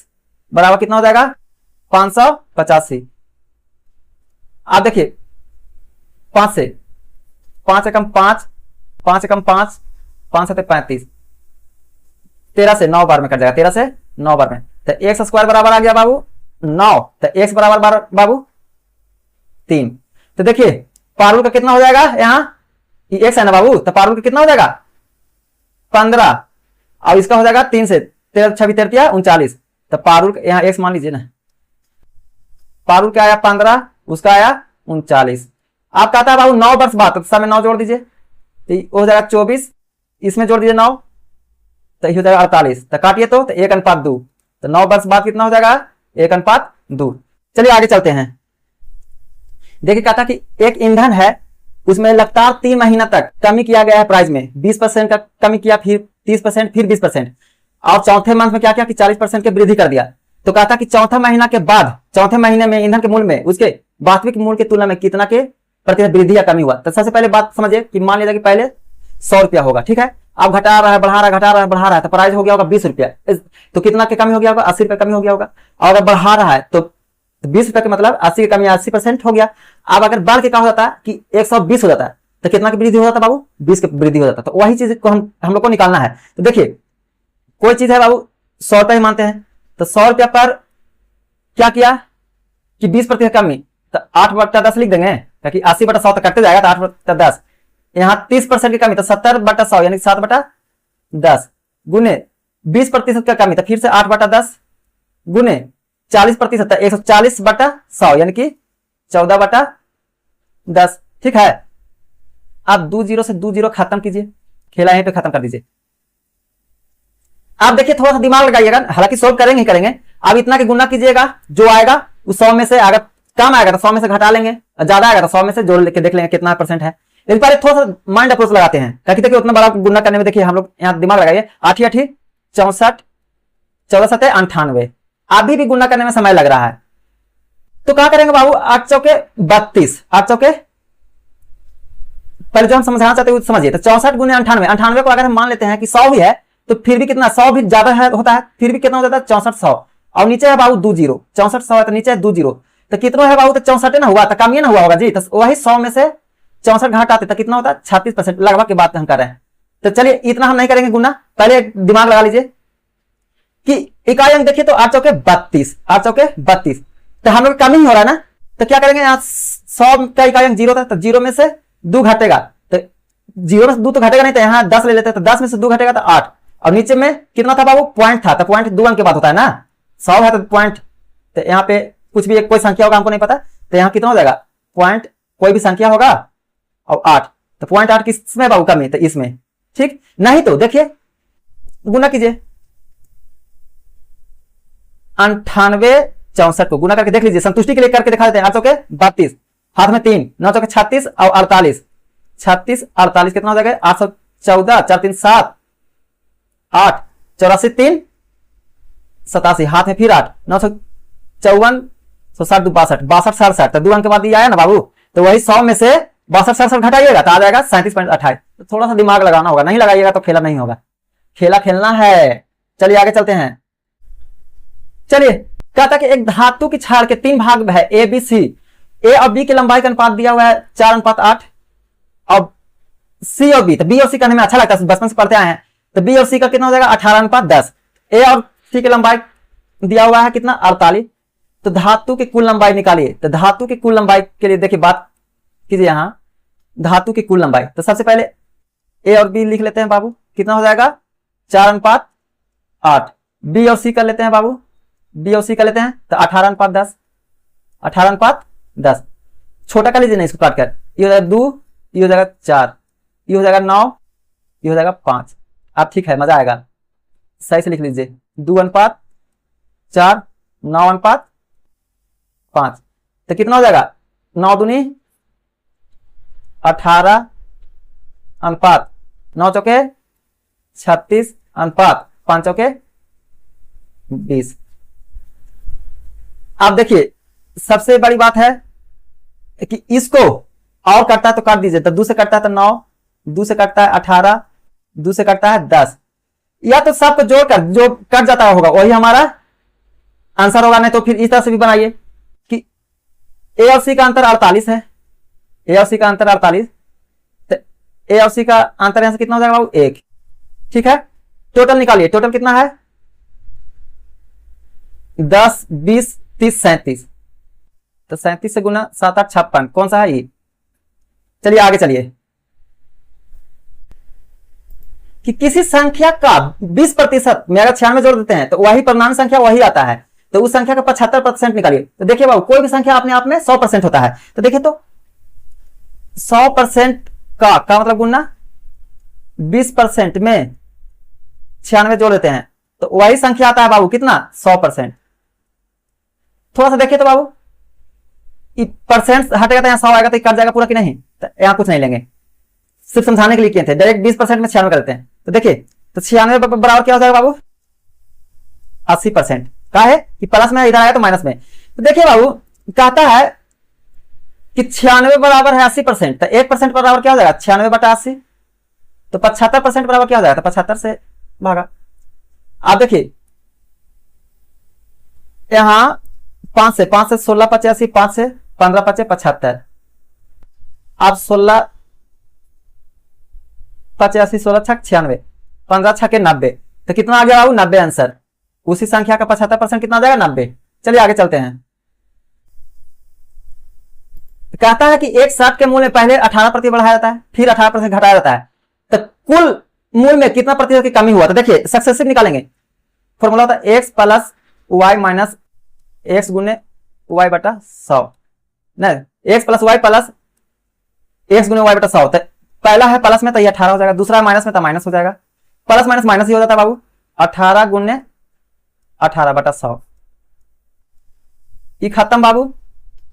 बराबर कितना हो जाएगा 585। आप देखिए 5 से 5 एकम 5 5 एकम 5 5 7 35, 13 से 9 बार में कट जाएगा, 13 से 9 बार में, तो x स्क्वायर बराबर आ गया बाबू 9, तो x बराबर बाबू 3। तो देखिए पारुल का कितना हो जाएगा, यहां x है ना बाबू, तो पारुल का कितना हो जाएगा 15, और इसका हो जाएगा 3 से 13 26 33 39, तो पारुल यहां x मान लीजिए ना, पारुल का आया 15, उसका आया 39। आप कहता है बाबू 9 वर्ष बाद, तो समय 9 जोड़ दीजिए, तो ये हो जाएगा 24, इसमें जोड़ दीजिए 9, तो ये हो जाएगा 48। तो काटिए तो 1:2, तो 9 वर्ष बाद कितना हो जाएगा 1:2। चलिए आगे चलते हैं। देखिए कहा था कि एक ईंधन है, उसमें लगातार 3 महीना तक कमी किया गया है प्राइस में, 20% का कमी किया, फिर 30%, फिर 20%, और चौथे मंथ में क्या किया कि 40% की वृद्धि कर दिया। तो कहा था कि चौथा महीना के बाद, चौथे महीने में ईंधन के मूल्य में उसके वास्तविक मूल्य की तुलना में कितना के प्रतिशत वृद्धि या कमी हुआ। तो सबसे पहले बात समझिए कि मान लीजिए कि पहले 100 रुपया होगा, ठीक है, अब घटा रहा है, बढ़ा रहा है, घटा रहा है, बढ़ा रहा है, तो प्राइस हो गया होगा 20 रुपया। तो कितना की कमी हो गया होगा 80 रुपया कमी हो गया होगा। और अगर बढ़ा रहा है तो 20 रुपया का मतलब 80 की कमी 80% हो गया। अब अगर बढ़ के क्या हो जाता है कि 120 हो जाता है, तो कितना की वृद्धि हो जाता है बाबू 20 की वृद्धि हो जाता है। तो वही चीज को हम लोग को निकालना है। तो देखिए कोई चीज है बाबू 100 रुपया ही मानते हैं, तो 100 रुपया पर क्या किया कि 20% कमी, तो 8/10 लिख देंगे, क्योंकि 80/100 तो कटते जाएगा, तो 8/10, यहाँ 30% की कमी तो 70/100 यानी 7/10 गुने 20% का कमी, तो फिर से 8/10 गुने 40%, 140/100 यानी कि 14/10। ठीक है, आप 2 जीरो से 2 जीरो खत्म कीजिए, खेला यहीं पे खत्म कर दीजिए। आप देखिए थोड़ा सा दिमाग लगाइएगा, हालांकि सोल्व करेंगे ही करेंगे। आप इतना के गुना कीजिएगा, जो आएगा उस 100 में से, अगर कम आएगा तो 100 में से घटा लेंगे, ज्यादा आएगा तो 100 में से जोड़ लेके देख लेंगे कितना % है। लेकिन पहले थोड़ा सा माइंड अप्रोच लगाते हैं, ताकि देखिए उतना बड़ा गुना करने में देखिए हम लोग यहाँ दिमाग लगाइए। 8 8 64, 14 7 98, अभी भी गुना करने में समय लग रहा है। तो क्या करेंगे बाबू 8 चौके 32, 8 चौके, पहले जो हम समझाना चाहते हैं समझिए। तो 64 गुने 98, 98 को अगर हम मान लेते हैं कि 100 भी है, तो फिर भी कितना 100 भी ज्यादा है होता है, फिर भी कितना हो जाता है 6400, और नीचे है बाबू 2 जीरो, 6400 है तो नीचे है 2 जीरो, तो कितना है बाबू तो 64 ना हुआ, तो कम ही ना हुआ होगा जी। तो वही 100 में से 64 घटाते तो कितना होता है 36% लगभग की बात हम कर रहे हैं। तो चलिए इतना हम नहीं करेंगे गुना, पहले दिमाग लगा लीजिए कि इकाई अंक देखिए तो 8 चौके 32, 8 चौके 32, तो हम लोग कम ही हो रहा है ना। तो क्या करेंगे यहाँ 100 का इकाई अंक 0 था, तो 0 में से 2 घटेगा, तो 0 में से 2 तो घटेगा नहीं, तो यहाँ 10 ले लेते हैं, तो 10 में से 2 घटेगा तो 8, और नीचे में कितना था बाबू पॉइंट था, तो पॉइंट 2 अंक के बाद होता है ना, 100 है तो पॉइंट, तो यहाँ पे कुछ भी एक कोई संख्या होगा हमको नहीं पता, तो यहाँ कितना हो जाएगा पॉइंट कोई भी संख्या होगा और 8, तो पॉइंट 8 किसमें बाबू कमी, तो इसमें। ठीक, नहीं तो देखिए गुना कीजिए 98 64 को गुना करके देख लीजिए, संतुष्टि के लिए करके दिखा देते हैं। 8 चौके 32, हाथ में 3, 9 चौके 36 और 48, 36 48 कितना हो जाएगा 814, 4 3 7 8, 84 3 87, हाथ में फिर 8, 954 60 2 62, 62 67, तो 2 अंक के बाद ये आया ना बाबू, तो वही 100 में से 62 67 घटाइएगा तो आ जाएगा 37.28। तो थोड़ा सा दिमाग लगाना होगा, नहीं लगाइएगा तो खेला नहीं होगा, खेला खेलना है। चलिए आगे चलते हैं। चलिए कहता कि एक धातु की छाड़ के 3 भाग है ए बी सी, ए और बी की लंबाई का अनुपात दिया हुआ है 4:8, और सी और बी, तो बी और सी करने में अच्छा लगता है, बचपन से पढ़ते आए हैं, तो बी और सी का कितना हो जाएगा 18:10। ए और सी की लंबाई दिया हुआ है कितना 48, तो धातु की कुल लंबाई निकालिए। तो धातु की कुल लंबाई के लिए देखिए बात कीजिए, यहां धातु की कुल लंबाई, तो सबसे पहले ए और बी लिख लेते हैं बाबू, कितना हो जाएगा 4:8। बी और सी कर लेते हैं बाबू, बी और सी कर लेते हैं तो 18:10, 18:10, छोटा कर लीजिए ना इसको काट कर, ये हो जाएगा 2, ये हो जाएगा 4, ये हो जाएगा 9, ये हो जाएगा 5। अब ठीक है, मजा आएगा, सही से लिख लीजिए 2:4, 9:5, तो कितना हो जाएगा 9 दूनी 18 अनुपात 9 चौके 36 अनुपात 5 चौके 20। अब देखिए सबसे बड़ी बात है कि इसको और कटता है तो काट दीजिए, तो 2 से कटता है तो 9, 2 से कटता है 18, 2 से कटता है 10, या तो सबको जोड़कर जो कट जाता होगा वही हमारा आंसर होगा, नहीं तो फिर इस तरह से भी बनाइए कि ए और सी का अंतर 48 है, ए और सी का अंतर 48, तो ए और सी का अंतर यहां से कितना हो जाएगा बाबू 1। ठीक है, टोटल निकालिए, टोटल कितना है 10 20 30 37, तो 37 से गुना 7 8 56, कौन सा है ये। चलिए आगे चलिए कि किसी संख्या का 20% में अगर 96 जोड़ देते हैं तो वही पूर्णांक संख्या वही आता है, तो उस संख्या का 75% निकालिए। तो देखिए बाबू कोई भी संख्या अपने आप में 100% होता है, तो देखिए तो 100% का मतलब गुना 20% में 96 जोड़ देते हैं तो वही संख्या आता है बाबू कितना 100%। थोड़ा सा देखिए तो बाबू परसेंट हटेगा तो यहाँ 100 आएगा तो कट जाएगा पूरा कि नहीं, तो यहाँ कुछ नहीं लेंगे, सिर्फ समझाने के लिए किए थे। डायरेक्ट 20% में 96 करते हैं तो देखिए तो 96 बराबर क्या हो जाएगा बाबू 80%। क्या है कि प्लस में इधर आया तो माइनस में, तो देखिए बाबू कहता है कि 96 बराबर है 80%, तो 1% बराबर क्या हो जाएगा 96 बटा 80, तो 75% बराबर क्या हो जाएगा, तो 75 से भागा। आप देखिए यहां 5 से 16 85, 5 से 15 5 75, आप 16 85 16 छक 96, 15 छके 90, तो कितना आ गया बाबू 90 आंसर। उसी संख्या का 75% कितना आ जाएगा 90। चलिए आगे चलते हैं। कहता है कि एक शर्ट के मूल्य में पहले 18% बढ़ाया जाता है फिर 18% घटाया जाता है, तो कुल मूल्य में कितना प्रतिशत की कमी हुआ। तो देखिए सक्सेसिव निकालेंगे, फॉर्मूला होता है x plus Y minus x गुने वाई बटा 100, नहीं x plus Y plus x गुने वाई बटा 100। तो पहला है प्लस में तो ये 18 हो जाएगा, दूसरा माइनस में तो माइनस हो जाएगा, प्लस माइनस माइनस ही हो जाता है बाबू, 18 गुने 18 बटा 100। ये खत्म बाबू,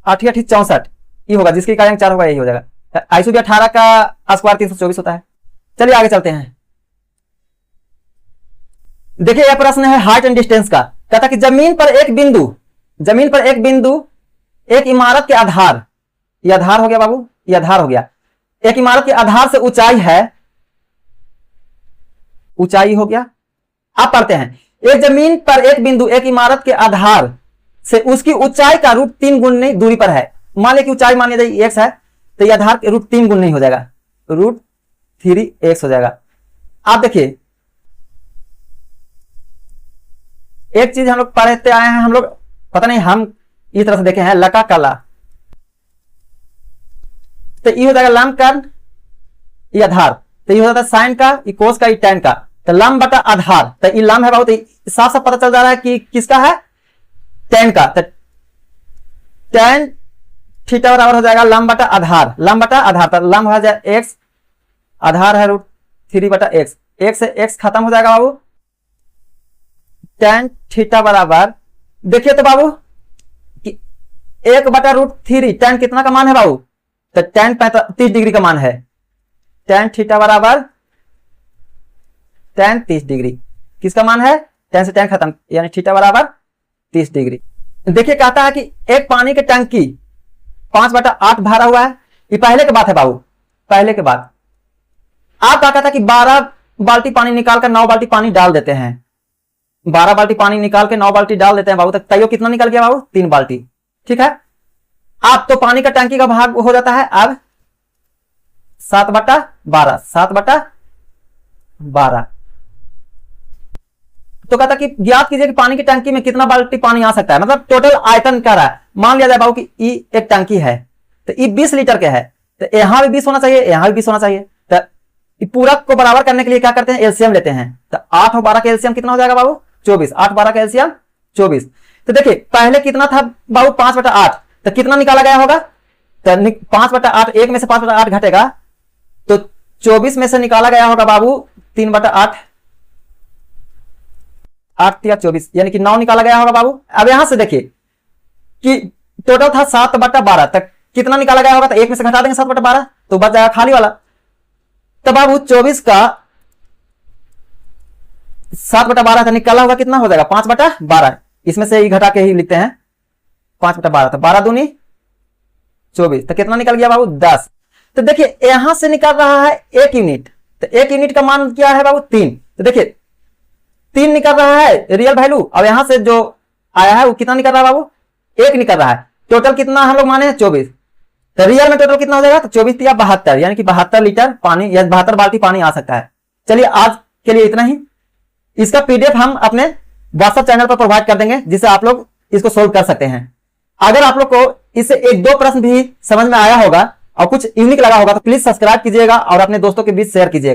8 8 64 ये होगा, जिसकी इकाई 4 होगा यही हो जाएगा। आईसो भी 18 का स्क्वायर 324 होता है। चलिए आगे चलते हैं। देखिए यह प्रश्न है हाइट एंड डिस्टेंस का। कहता कि जमीन पर एक बिंदु एक इमारत के आधार, यह आधार हो गया बाबू, यह आधार हो गया, एक इमारत के आधार से ऊंचाई है, ऊंचाई हो गया। आप पढ़ते हैं एक जमीन पर एक बिंदु एक इमारत के आधार से उसकी ऊंचाई का √3 गुना दूरी पर है। मान लिया कि ऊंचाई मान लिया x है तो यह आधार √3 गुना हो जाएगा, √3x हो जाएगा। आप देखिए एक चीज हम लोग पढ़ते आए हैं, हम लोग पता नहीं हम इस तरह से देखे हैं लका कला, तो ये हो जाएगा लंब कर्ण, ये आधार, तो ये हो जाता है साइन का, ये कोस का, ये टैन का, तो लंब बटा आधार, तो ये लंब है बाबू, तो साफ साफ पता चल जा रहा है कि किसका है टैन का, तो टैन थीटा बराबर हो जाएगा लंब बटा आधार, लंब बटा आधार, तो लंब हो जाएगा x, आधार है √3 बटा x, x से x खत्म हो जाएगा बाबू, टैन थीटा बराबर देखिए तो बाबू कि 1 बटा √3, टैन कितना का मान है बाबू, तो टैन 30 डिग्री का मान है, टैन थीटा बराबर टैन 30 डिग्री, किसका मान है टैन से टैन खत्म, यानी थीटा बराबर 30 डिग्री। देखिए कहता है कि एक पानी की टंकी 5/8 भरा हुआ है, ये पहले के बात है बाबू, पहले के बाद। आप क्या कहता है कि 12 बाल्टी पानी निकालकर 9 बाल्टी पानी डाल देते हैं, 12 बाल्टी पानी निकाल के 9 बाल्टी डाल देते हैं बाबू, तक तैयो कितना निकल गया बाबू 3 बाल्टी, ठीक है। आप तो पानी का टंकी का भाग हो जाता है अब 7/12, 7/12। तो कहता कि ज्ञात कीजिए कि पानी की टंकी में कितना बाल्टी पानी आ सकता है, मतलब टोटल आयतन कर रहा है। मान लिया जाए बाबू कि ई एक टंकी है तो ई 20 लीटर के है, तो यहां भी 20 होना चाहिए, यहां भी 20 होना चाहिए, तो पूरा को बराबर करने के लिए क्या करते हैं एलसीएम लेते हैं, तो 8 और 12 का एलसीएम कितना हो जाएगा बाबू 24, 8 12 का एलसीएम 24। तो देखिए पहले कितना था बाबू 5/8, तो कितना निकाला गया होगा, तो 5/8, एक में से 5/8 घटेगा तो 24 में से निकाला गया होगा बाबू 3/8, 8 या 24 यानी कि 9 निकाला गया होगा बाबू। अब यहां से देखिए कि टोटल था 7/12, तक कितना निकाला गया होगा, तो एक में से घटा देंगे 7/12 तो बच जाएगा खाली वाला। तो बाबू 24 का 7/12 निकाला होगा कितना हो जाएगा 5/12, इसमें से ही घटा के ही लिखते हैं 5/12, तो 12 दूनी 24, तो कितना निकल गया बाबू 10। तो देखिए यहां से निकल रहा है 1 यूनिट, तो 1 यूनिट का मान क्या है बाबू 3, तो देखिए 3 निकल रहा है रियल वैल्यू, अब यहां से जो आया है वो कितना निकल रहा है बाबू 1 निकल रहा है। टोटल कितना हम लोग माने हैं 24, तो रियल में टोटल कितना हो जाएगा, तो 24 या 72, यानी कि 72 लीटर पानी या 72 बाल्टी पानी आ सकता है। चलिए आज के लिए इतना ही, इसका पीडीएफ हम अपने व्हाट्सएप चैनल पर प्रोवाइड कर देंगे जिससे आप लोग इसको सोल्व कर सकते हैं। अगर आप लोग को इससे 1-2 प्रश्न भी समझ में आया होगा और कुछ यूनिक लगा होगा तो प्लीज सब्सक्राइब कीजिएगा और अपने दोस्तों के बीच शेयर कीजिएगा।